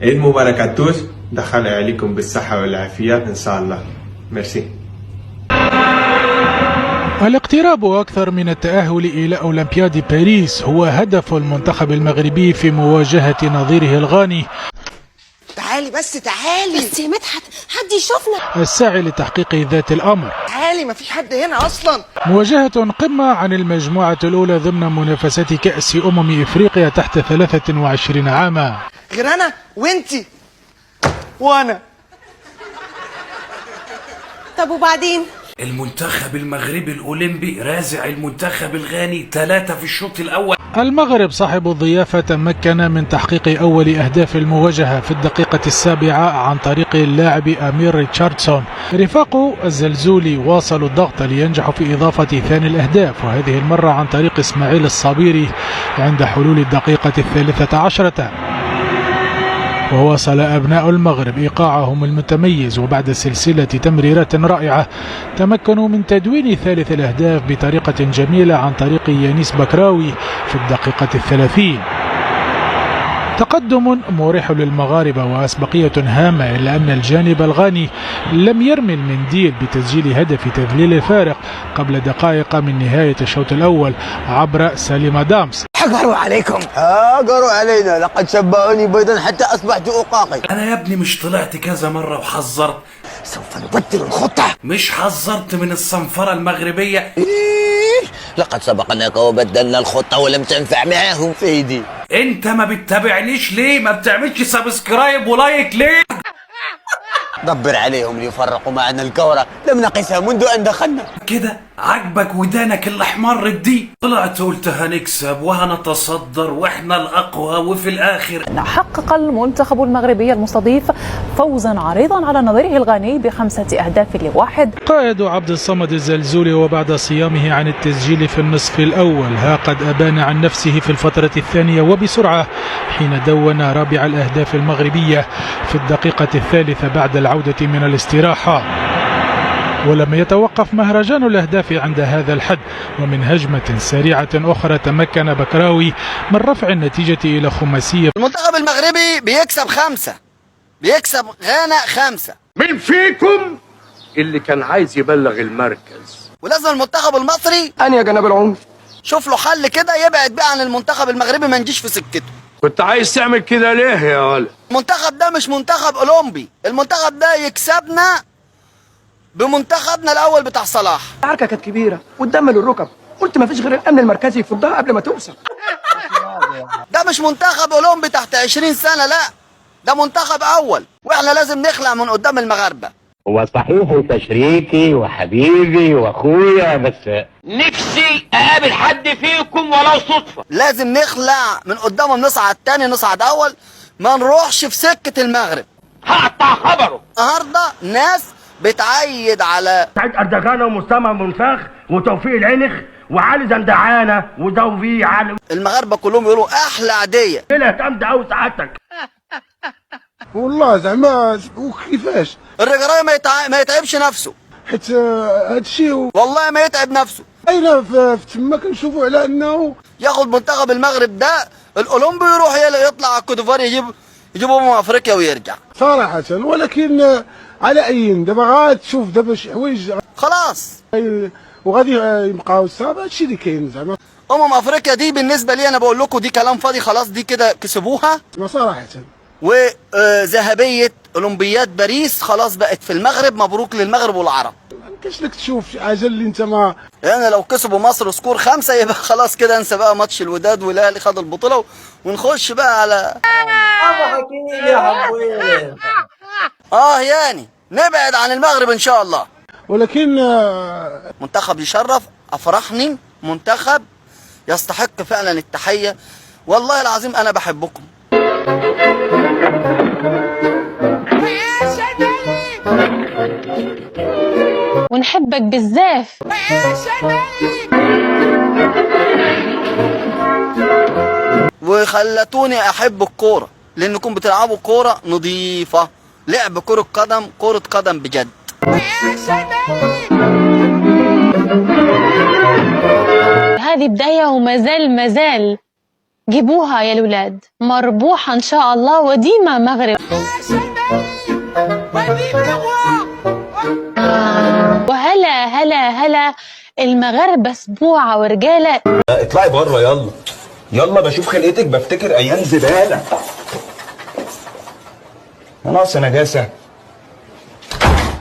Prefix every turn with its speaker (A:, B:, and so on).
A: عيد مبارك عتوش، دخل عليكم بالصحة والعافية إن شاء الله. ميرسي.
B: الاقتراب أكثر من التأهل إلى أولمبياد باريس هو هدف المنتخب المغربي في مواجهة نظيره الغاني.
C: تعالي بس يا مدحت، حد يشوفنا.
B: الساعي لتحقيق ذات الأمر.
C: تعالي، مفيش حد هنا أصلا.
B: مواجهة قمة عن المجموعة الأولى ضمن منافسات كأس إفريقيا تحت 23 عاما.
C: غير أنا وإنتي وأنا.
D: طب وبعدين؟
E: المنتخب المغربي الأولمبي رازع المنتخب الغاني 3 في الشوط الأول.
B: المغرب صاحب الضيافة تمكن من تحقيق أول أهداف المواجهة في الدقيقة 7 عن طريق اللاعب أمير ريتشاردسون. رفاقه الزلزولي واصلوا الضغط لينجحوا في إضافة ثاني الأهداف، وهذه المرة عن طريق إسماعيل الصابيري عند حلول الدقيقة 13. وواصل أبناء المغرب إيقاعهم المتميز، وبعد سلسلة تمريرات رائعة تمكنوا من تدوين ثالث الأهداف بطريقة جميلة عن طريق يانيس بكراوي في الدقيقة 30. تقدم مريح للمغاربة وأسبقية هامة، إلا أن الجانب الغاني لم يرمي المنديل بتسجيل هدف تذليل الفارق قبل دقائق من نهاية الشوط الأول عبر سالم دامس.
C: حقروا عليكم.
F: حقروا علينا، لقد شبعوني بيضا حتى أصبحت أقاقي.
E: أنا يا ابني مش طلعت كذا مرة وحذرت؟
C: سوف نبدل الخطة.
E: مش حذرت من الصنفرة المغربية؟
F: لقد سبقناك وبدلنا الخطة ولم تنفع معاهم سيدي.
E: انت ما بتتابعنيش ليه؟ ما بتعملش سبسكرايب ولايك ليه؟
F: دبر عليهم ليفرقوا معنا الكورة، لم نقسها منذ أن دخلنا.
E: كده عجبك ودانك اللي احمرت دي؟ طلعت قلت هنكسب وهنتصدر واحنا الأقوى، وفي الآخر
G: حقق المنتخب المغربي المستضيف فوزا عريضا على نظيره الغاني ب5 أهداف ل1.
B: قائد عبد الصمد الزلزولي وبعد صيامه عن التسجيل في النصف الأول ها قد أبان عن نفسه في الفترة الثانية وبسرعة، حين دون رابع الأهداف المغربية في الدقيقة 3 بعد العودة من الاستراحة. ولم يتوقف مهرجان الأهداف عند هذا الحد، ومن هجمة سريعة أخرى تمكن بكراوي من رفع النتيجة إلى خماسية.
C: المنتخب المغربي بيكسب 5، بيكسب غانا 5.
H: مين فيكم اللي كان عايز يبلغ المركز؟
C: ولازم المنتخب المصري
H: أنا يا جناب العمر
C: شوف له حل كده يبعد بقى عن المنتخب المغربي، ما نجيش في سكته.
H: كنت عايز تعمل كده ليه يا ولد؟
C: المنتخب ده مش منتخب أولمبي، المنتخب ده يكسبنا بمنتخبنا الأول بتاع صلاح.
I: العركة كانت كبيرة والدم للركب، قلت ما فيش غير الأمن المركزي يفضها قبل ما توصل.
C: ده مش منتخب أولمبي تحت 20 سنة، لا ده منتخب أول، وإحنا لازم نخلع من قدام المغاربة.
J: هو صحيح تشريكي وحبيبي واخويا، بس نفسي اقابل حد فيكم ولو صدفة.
C: لازم نخلع من قدامهم، نصعد تاني نصعد أول، ما نروحش في سكة المغرب.
J: هقطع خبره.
C: النهارده ناس بتعيد على
K: سعيد أردغانة ومسامة منفاخ وتوفيق العنخ وعلي زندعانة وزوفي علي.
C: المغاربة كلهم يقولوا أحلى عادية.
K: ليلة جامدة أوي سعادتك.
L: والله زعما وكيفاش
C: الرجرايه ما يتعبش نفسه،
L: حيت هادشي
C: والله ما يتعب نفسه.
L: اين في تما كنشوفوا على انه
C: ياخد منتخب المغرب ده الاولمبي يروح يطلع على الكوتيفوار يجيبوا افريقيا ويرجع
L: صراحه. ولكن على اين دابا غاتشوف دابا شي حوايج
C: خلاص
L: وغادي يبقاو الصعب. هادشي اللي كاين زعما.
C: افريقيا دي بالنسبه لي انا بقول لكم دي كلام فاضي، خلاص دي كده كسبوها
L: صراحه.
C: وذهبيه اولمبياد باريس خلاص بقت في المغرب، مبروك للمغرب والعرب.
L: ما كاينش لك تشوف شي حاجه اللي انت ما
C: يعني لو كسبوا مصر سكور 5 يبقى خلاص كده انسى بقى ماتش الوداد والاهلي خد البطوله، ونخش بقى على
F: حكيم يا حبويل.
C: يعني نبعد عن المغرب ان شاء الله.
L: ولكن
C: منتخب يشرف، افرحني، منتخب يستحق فعلا التحيه. والله العظيم انا بحبكم.
D: ونحبك بزاف.
C: وخلتوني احب الكوره لانكم بتلعبوا كوره نظيفه، لعب كره قدم بجد.
D: هذه بداية ومازال جيبوها يا الولاد، مربوحة إن شاء الله وديما مغرب. وهلا هلا هلا المغاربة سبوعة ورجالة.
M: اطلعي بره يلا يلا، بشوف خلقتك بفتكر ايام زبالة. ناقصة نجاسة.